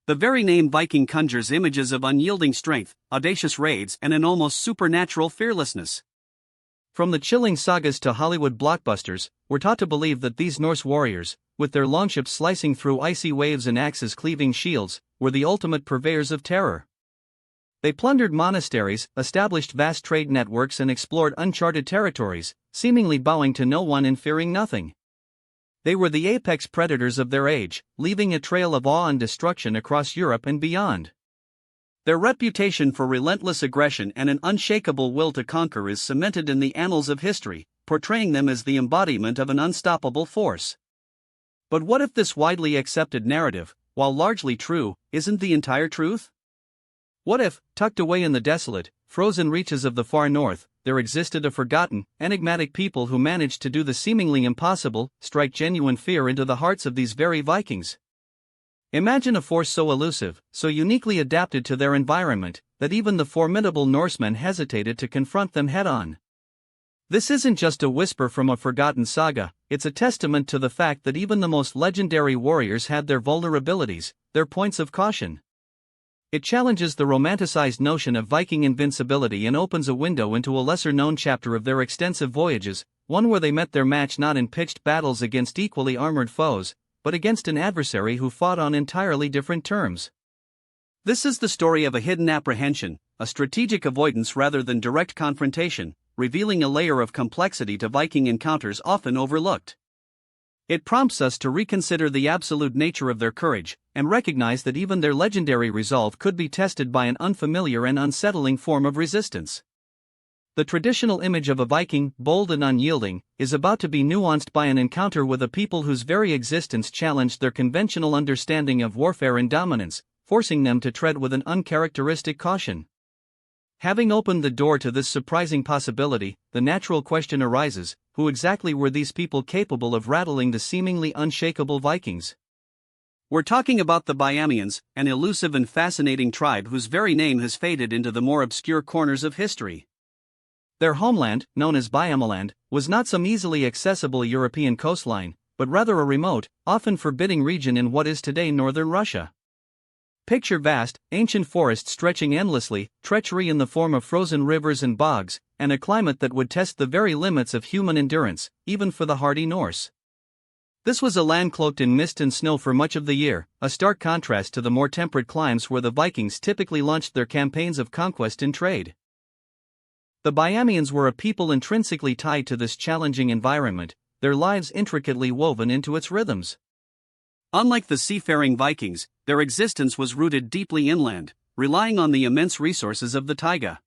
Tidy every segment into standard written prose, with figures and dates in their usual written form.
The very name Viking conjures images of unyielding strength, audacious raids, and an almost supernatural fearlessness. From the chilling sagas to Hollywood blockbusters, we're taught to believe that these Norse warriors, with their longships slicing through icy waves and axes cleaving shields, were the ultimate purveyors of terror. They plundered monasteries, established vast trade networks, and explored uncharted territories, seemingly bowing to no one and fearing nothing. They were the apex predators of their age, leaving a trail of awe and destruction across Europe and beyond. Their reputation for relentless aggression and an unshakable will to conquer is cemented in the annals of history, portraying them as the embodiment of an unstoppable force. But what if this widely accepted narrative, while largely true, isn't the entire truth? What if, tucked away in the desolate, frozen reaches of the far north, there existed a forgotten, enigmatic people who managed to do the seemingly impossible, strike genuine fear into the hearts of these very Vikings? Imagine a force so elusive, so uniquely adapted to their environment, that even the formidable Norsemen hesitated to confront them head-on. This isn't just a whisper from a forgotten saga, it's a testament to the fact that even the most legendary warriors had their vulnerabilities, their points of caution. It challenges the romanticized notion of Viking invincibility and opens a window into a lesser-known chapter of their extensive voyages, one where they met their match not in pitched battles against equally armored foes, but against an adversary who fought on entirely different terms. This is the story of a hidden apprehension, a strategic avoidance rather than direct confrontation, revealing a layer of complexity to Viking encounters often overlooked. It prompts us to reconsider the absolute nature of their courage, and recognize that even their legendary resolve could be tested by an unfamiliar and unsettling form of resistance. The traditional image of a Viking, bold and unyielding, is about to be nuanced by an encounter with a people whose very existence challenged their conventional understanding of warfare and dominance, forcing them to tread with an uncharacteristic caution. Having opened the door to this surprising possibility, the natural question arises: who exactly were these people capable of rattling the seemingly unshakable Vikings? We're talking about the Bjarmians, an elusive and fascinating tribe whose very name has faded into the more obscure corners of history. Their homeland, known as Bjarmaland, was not some easily accessible European coastline, but rather a remote, often forbidding region in what is today northern Russia. Picture vast, ancient forests stretching endlessly, treachery in the form of frozen rivers and bogs, and a climate that would test the very limits of human endurance, even for the hardy Norse. This was a land cloaked in mist and snow for much of the year, a stark contrast to the more temperate climes where the Vikings typically launched their campaigns of conquest and trade. The Bjarmians were a people intrinsically tied to this challenging environment, their lives intricately woven into its rhythms. Unlike the seafaring Vikings, their existence was rooted deeply inland, relying on the immense resources of the taiga.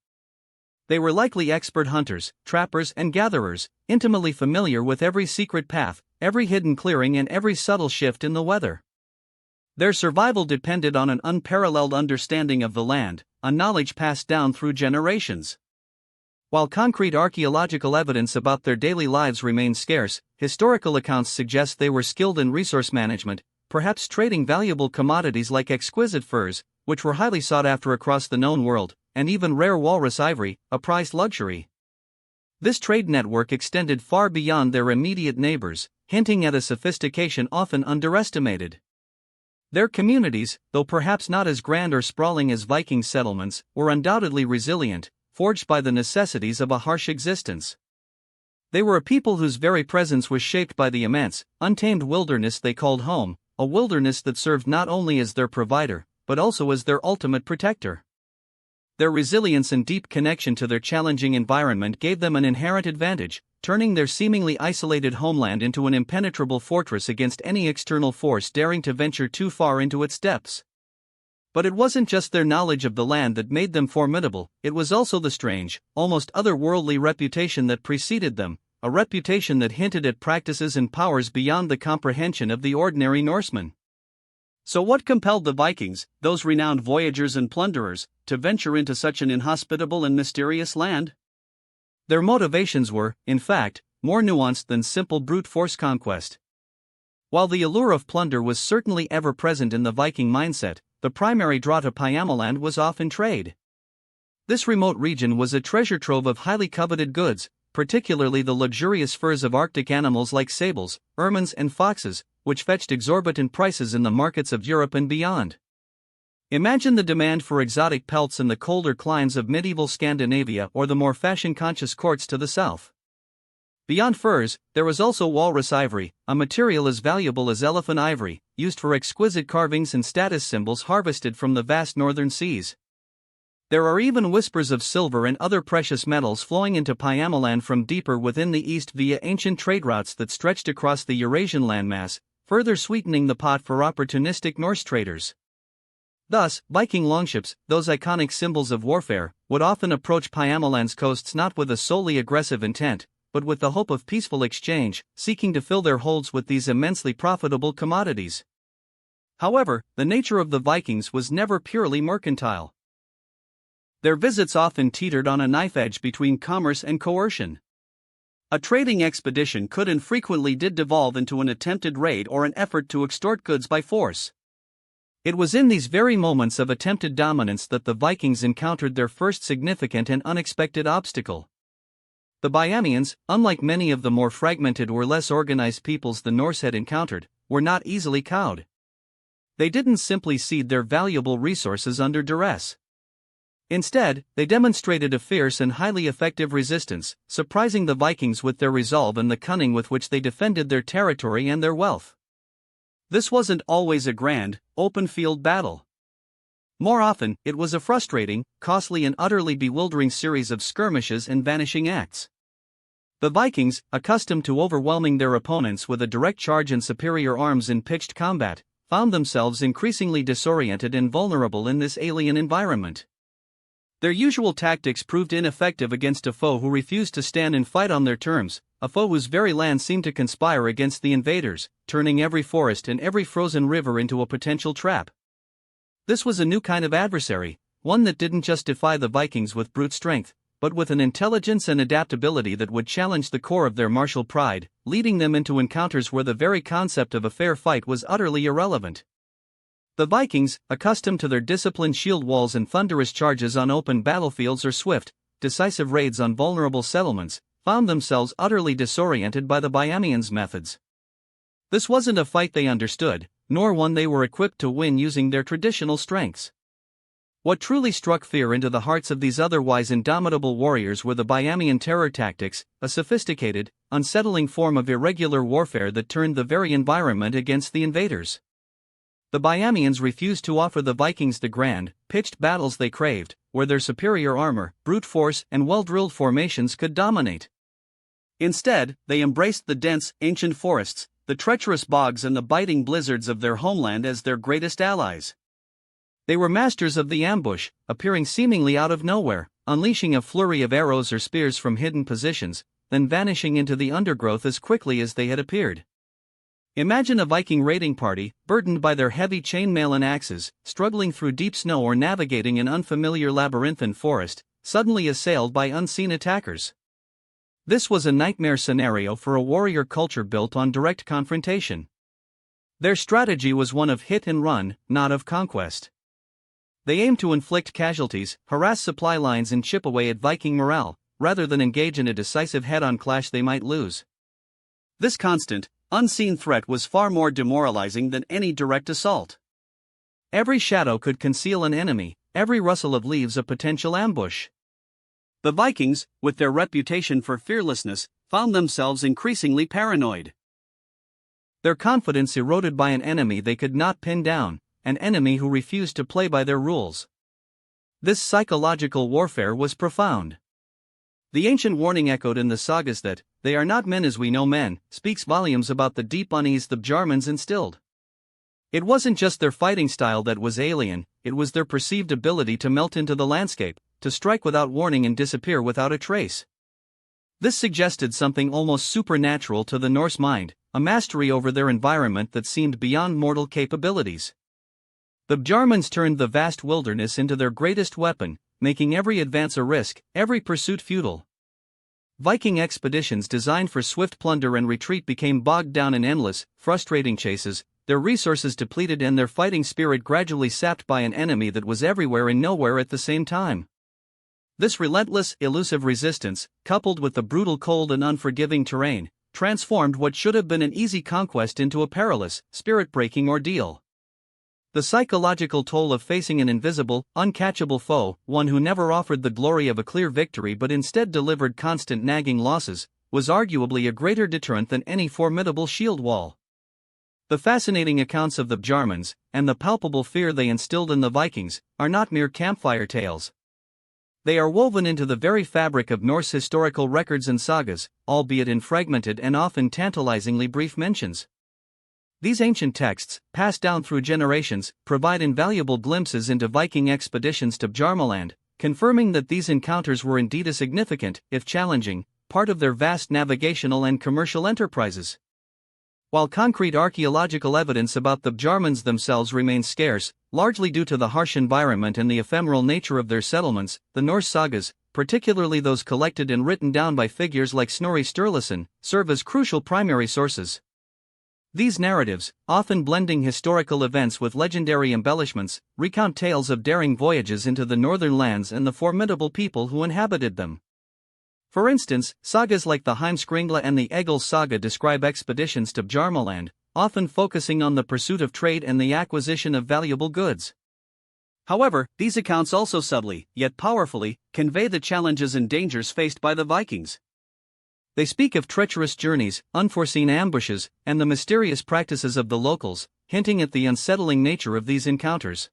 They were likely expert hunters, trappers, and gatherers, intimately familiar with every secret path, every hidden clearing, and every subtle shift in the weather. Their survival depended on an unparalleled understanding of the land, a knowledge passed down through generations. While concrete archaeological evidence about their daily lives remains scarce, historical accounts suggest they were skilled in resource management, perhaps trading valuable commodities like exquisite furs, which were highly sought after across the known world, and even rare walrus ivory, a prized luxury. This trade network extended far beyond their immediate neighbors, hinting at a sophistication often underestimated. Their communities, though perhaps not as grand or sprawling as Viking settlements, were undoubtedly resilient, forged by the necessities of a harsh existence. They were a people whose very presence was shaped by the immense, untamed wilderness they called home, a wilderness that served not only as their provider, but also as their ultimate protector. Their resilience and deep connection to their challenging environment gave them an inherent advantage, turning their seemingly isolated homeland into an impenetrable fortress against any external force daring to venture too far into its depths. But it wasn't just their knowledge of the land that made them formidable, it was also the strange, almost otherworldly reputation that preceded them, a reputation that hinted at practices and powers beyond the comprehension of the ordinary Norseman. So what compelled the Vikings, those renowned voyagers and plunderers, to venture into such an inhospitable and mysterious land? Their motivations were, in fact, more nuanced than simple brute force conquest. While the allure of plunder was certainly ever present in the Viking mindset, the primary draw to Bjarmaland was often trade. This remote region was a treasure trove of highly coveted goods, particularly the luxurious furs of Arctic animals like sables, ermines, and foxes, which fetched exorbitant prices in the markets of Europe and beyond. Imagine the demand for exotic pelts in the colder climes of medieval Scandinavia or the more fashion-conscious courts to the south. Beyond furs, there was also walrus ivory, a material as valuable as elephant ivory, used for exquisite carvings and status symbols harvested from the vast northern seas. There are even whispers of silver and other precious metals flowing into Pyamaland from deeper within the east via ancient trade routes that stretched across the Eurasian landmass, further sweetening the pot for opportunistic Norse traders. Thus, Viking longships, those iconic symbols of warfare, would often approach Pyamaland's coasts not with a solely aggressive intent, but with the hope of peaceful exchange, seeking to fill their holds with these immensely profitable commodities. However, the nature of the Vikings was never purely mercantile. Their visits often teetered on a knife edge between commerce and coercion. A trading expedition could and frequently did devolve into an attempted raid or an effort to extort goods by force. It was in these very moments of attempted dominance that the Vikings encountered their first significant and unexpected obstacle. The Bjarmians, unlike many of the more fragmented or less organized peoples the Norse had encountered, were not easily cowed. They didn't simply cede their valuable resources under duress. Instead, they demonstrated a fierce and highly effective resistance, surprising the Vikings with their resolve and the cunning with which they defended their territory and their wealth. This wasn't always a grand, open-field battle. More often, it was a frustrating, costly and utterly bewildering series of skirmishes and vanishing acts. The Vikings, accustomed to overwhelming their opponents with a direct charge and superior arms in pitched combat, found themselves increasingly disoriented and vulnerable in this alien environment. Their usual tactics proved ineffective against a foe who refused to stand and fight on their terms, a foe whose very land seemed to conspire against the invaders, turning every forest and every frozen river into a potential trap. This was a new kind of adversary, one that didn't just defy the Vikings with brute strength, but with an intelligence and adaptability that would challenge the core of their martial pride, leading them into encounters where the very concept of a fair fight was utterly irrelevant. The Vikings, accustomed to their disciplined shield walls and thunderous charges on open battlefields or swift, decisive raids on vulnerable settlements, found themselves utterly disoriented by the Bjarmians' methods. This wasn't a fight they understood, nor one they were equipped to win using their traditional strengths. What truly struck fear into the hearts of these otherwise indomitable warriors were the Bjarmian terror tactics, a sophisticated, unsettling form of irregular warfare that turned the very environment against the invaders. The Bjarmians refused to offer the Vikings the grand, pitched battles they craved, where their superior armor, brute force, and well-drilled formations could dominate. Instead, they embraced the dense, ancient forests, the treacherous bogs and the biting blizzards of their homeland as their greatest allies. They were masters of the ambush, appearing seemingly out of nowhere, unleashing a flurry of arrows or spears from hidden positions, then vanishing into the undergrowth as quickly as they had appeared. Imagine a Viking raiding party, burdened by their heavy chainmail and axes, struggling through deep snow or navigating an unfamiliar labyrinthine forest, suddenly assailed by unseen attackers. This was a nightmare scenario for a warrior culture built on direct confrontation. Their strategy was one of hit and run, not of conquest. They aimed to inflict casualties, harass supply lines and chip away at Viking morale, rather than engage in a decisive head-on clash they might lose. This constant, unseen threat was far more demoralizing than any direct assault. Every shadow could conceal an enemy, every rustle of leaves a potential ambush. The Vikings, with their reputation for fearlessness, found themselves increasingly paranoid. Their confidence eroded by an enemy they could not pin down, an enemy who refused to play by their rules. This psychological warfare was profound. The ancient warning echoed in the sagas that, "They are not men as we know men," speaks volumes about the deep unease the Bjarmians instilled. It wasn't just their fighting style that was alien, it was their perceived ability to melt into the landscape, to strike without warning and disappear without a trace. This suggested something almost supernatural to the Norse mind, a mastery over their environment that seemed beyond mortal capabilities. The Bjarmians turned the vast wilderness into their greatest weapon, making every advance a risk, every pursuit futile. Viking expeditions designed for swift plunder and retreat became bogged down in endless, frustrating chases, their resources depleted and their fighting spirit gradually sapped by an enemy that was everywhere and nowhere at the same time. This relentless, elusive resistance, coupled with the brutal cold and unforgiving terrain, transformed what should have been an easy conquest into a perilous, spirit-breaking ordeal. The psychological toll of facing an invisible, uncatchable foe, one who never offered the glory of a clear victory but instead delivered constant nagging losses, was arguably a greater deterrent than any formidable shield wall. The fascinating accounts of the Bjarmians, and the palpable fear they instilled in the Vikings, are not mere campfire tales. They are woven into the very fabric of Norse historical records and sagas, albeit in fragmented and often tantalizingly brief mentions. These ancient texts, passed down through generations, provide invaluable glimpses into Viking expeditions to Bjarmaland, confirming that these encounters were indeed a significant, if challenging, part of their vast navigational and commercial enterprises. While concrete archaeological evidence about the Bjarmians themselves remains scarce, largely due to the harsh environment and the ephemeral nature of their settlements, the Norse sagas, particularly those collected and written down by figures like Snorri Sturluson, serve as crucial primary sources. These narratives, often blending historical events with legendary embellishments, recount tales of daring voyages into the northern lands and the formidable people who inhabited them. For instance, sagas like the Heimskringla and the Egil saga describe expeditions to Bjarmaland, often focusing on the pursuit of trade and the acquisition of valuable goods. However, these accounts also subtly, yet powerfully, convey the challenges and dangers faced by the Vikings. They speak of treacherous journeys, unforeseen ambushes, and the mysterious practices of the locals, hinting at the unsettling nature of these encounters.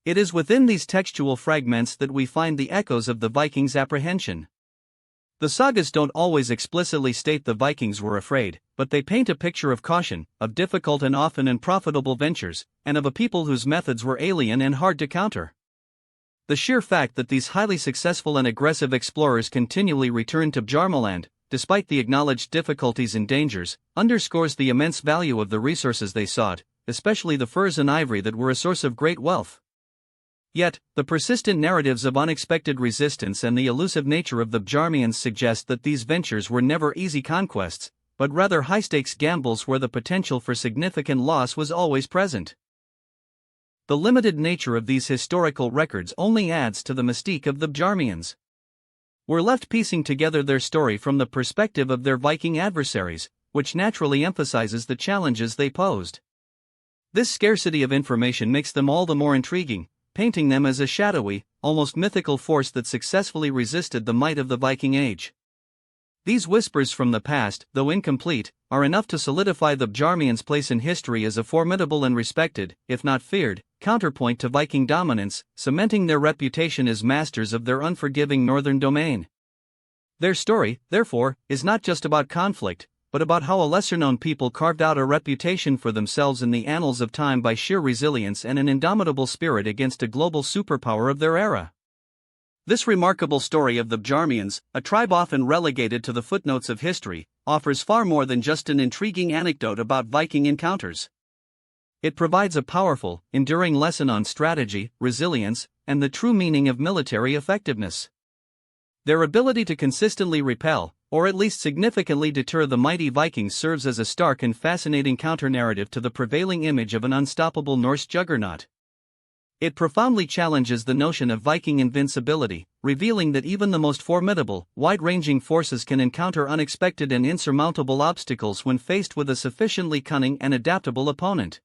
It is within these textual fragments that we find the echoes of the Vikings' apprehension. The sagas don't always explicitly state the Vikings were afraid, but they paint a picture of caution, of difficult and often unprofitable ventures, and of a people whose methods were alien and hard to counter. The sheer fact that these highly successful and aggressive explorers continually returned to Bjarmaland, despite the acknowledged difficulties and dangers, underscores the immense value of the resources they sought, especially the furs and ivory that were a source of great wealth. Yet, the persistent narratives of unexpected resistance and the elusive nature of the Bjarmians suggest that these ventures were never easy conquests, but rather high-stakes gambles where the potential for significant loss was always present. The limited nature of these historical records only adds to the mystique of the Bjarmians. We're left piecing together their story from the perspective of their Viking adversaries, which naturally emphasizes the challenges they posed. This scarcity of information makes them all the more intriguing, painting them as a shadowy, almost mythical force that successfully resisted the might of the Viking Age. These whispers from the past, though incomplete, are enough to solidify the Bjarmians' place in history as a formidable and respected, if not feared, counterpoint to Viking dominance, cementing their reputation as masters of their unforgiving northern domain. Their story, therefore, is not just about conflict, but about how a lesser-known people carved out a reputation for themselves in the annals of time by sheer resilience and an indomitable spirit against a global superpower of their era. This remarkable story of the Bjarmians, a tribe often relegated to the footnotes of history, offers far more than just an intriguing anecdote about Viking encounters. It provides a powerful, enduring lesson on strategy, resilience, and the true meaning of military effectiveness. Their ability to consistently repel, or at least significantly deter the mighty Vikings serves as a stark and fascinating counter-narrative to the prevailing image of an unstoppable Norse juggernaut. It profoundly challenges the notion of Viking invincibility, revealing that even the most formidable, wide-ranging forces can encounter unexpected and insurmountable obstacles when faced with a sufficiently cunning and adaptable opponent.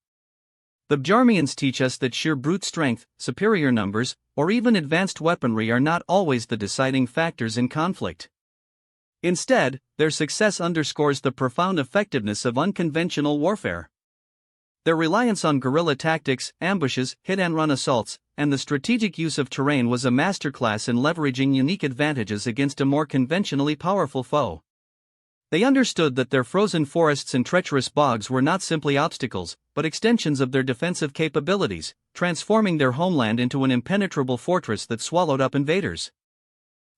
The Bjarmians teach us that sheer brute strength, superior numbers, or even advanced weaponry are not always the deciding factors in conflict. Instead, their success underscores the profound effectiveness of unconventional warfare. Their reliance on guerrilla tactics, ambushes, hit-and-run assaults, and the strategic use of terrain was a masterclass in leveraging unique advantages against a more conventionally powerful foe. They understood that their frozen forests and treacherous bogs were not simply obstacles, but extensions of their defensive capabilities, transforming their homeland into an impenetrable fortress that swallowed up invaders.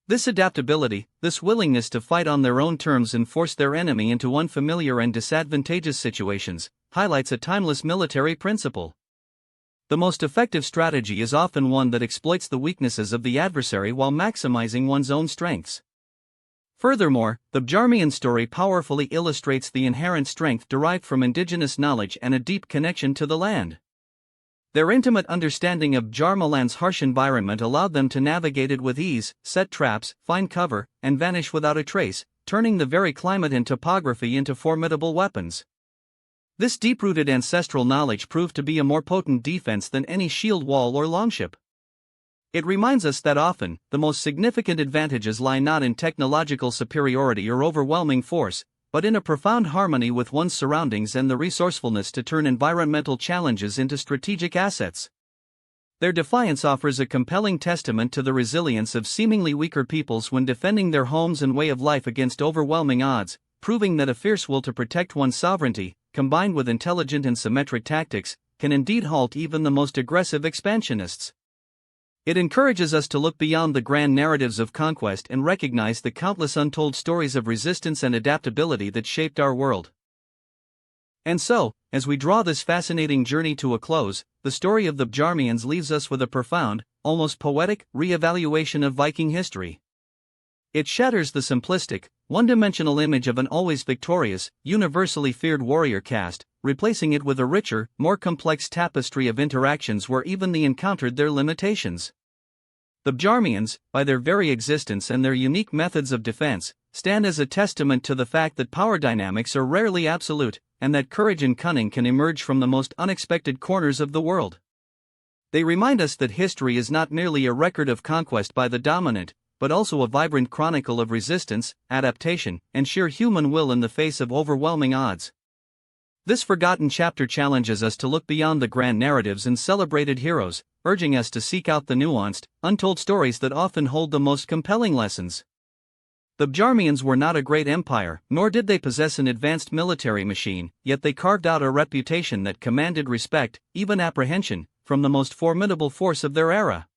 This adaptability, this willingness to fight on their own terms and force their enemy into unfamiliar and disadvantageous situations, highlights a timeless military principle. The most effective strategy is often one that exploits the weaknesses of the adversary while maximizing one's own strengths. Furthermore, the Bjarmian story powerfully illustrates the inherent strength derived from indigenous knowledge and a deep connection to the land. Their intimate understanding of Bjarmaland's harsh environment allowed them to navigate it with ease, set traps, find cover, and vanish without a trace, turning the very climate and topography into formidable weapons. This deep-rooted ancestral knowledge proved to be a more potent defense than any shield wall or longship. It reminds us that often, the most significant advantages lie not in technological superiority or overwhelming force, but in a profound harmony with one's surroundings and the resourcefulness to turn environmental challenges into strategic assets. Their defiance offers a compelling testament to the resilience of seemingly weaker peoples when defending their homes and way of life against overwhelming odds, proving that a fierce will to protect one's sovereignty, combined with intelligent and symmetric tactics, can indeed halt even the most aggressive expansionists. It encourages us to look beyond the grand narratives of conquest and recognize the countless untold stories of resistance and adaptability that shaped our world. And so, as we draw this fascinating journey to a close, the story of the Bjarmians leaves us with a profound, almost poetic, re-evaluation of Viking history. It shatters the simplistic, one-dimensional image of an always victorious, universally feared warrior caste, replacing it with a richer, more complex tapestry of interactions where even they encountered their limitations. The Bjarmians, by their very existence and their unique methods of defense, stand as a testament to the fact that power dynamics are rarely absolute, and that courage and cunning can emerge from the most unexpected corners of the world. They remind us that history is not merely a record of conquest by the dominant, but also a vibrant chronicle of resistance, adaptation, and sheer human will in the face of overwhelming odds. This forgotten chapter challenges us to look beyond the grand narratives and celebrated heroes, urging us to seek out the nuanced, untold stories that often hold the most compelling lessons. The Bjarmians were not a great empire, nor did they possess an advanced military machine, yet they carved out a reputation that commanded respect, even apprehension, from the most formidable force of their era.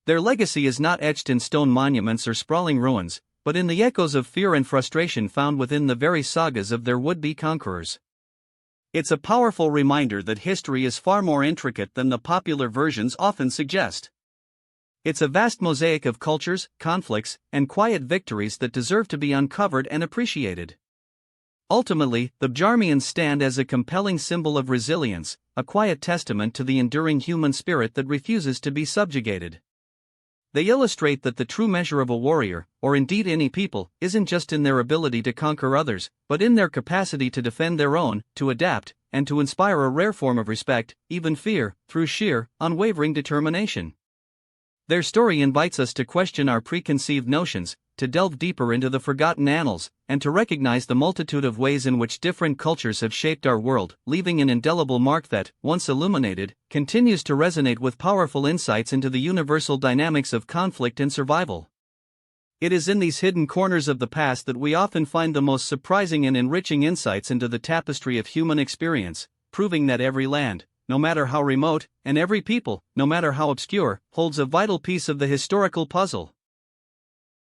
Their legacy is not etched in stone monuments or sprawling ruins, but in the echoes of fear and frustration found within the very sagas of their would-be conquerors. It's a powerful reminder that history is far more intricate than the popular versions often suggest. It's a vast mosaic of cultures, conflicts, and quiet victories that deserve to be uncovered and appreciated. Ultimately, the Bjarmians stand as a compelling symbol of resilience, a quiet testament to the enduring human spirit that refuses to be subjugated. They illustrate that the true measure of a warrior, or indeed any people, isn't just in their ability to conquer others, but in their capacity to defend their own, to adapt, and to inspire a rare form of respect, even fear, through sheer, unwavering determination. Their story invites us to question our preconceived notions, to delve deeper into the forgotten annals, and to recognize the multitude of ways in which different cultures have shaped our world, leaving an indelible mark that, once illuminated, continues to resonate with powerful insights into the universal dynamics of conflict and survival. It is in these hidden corners of the past that we often find the most surprising and enriching insights into the tapestry of human experience, proving that every land, no matter how remote, and every people, no matter how obscure, holds a vital piece of the historical puzzle.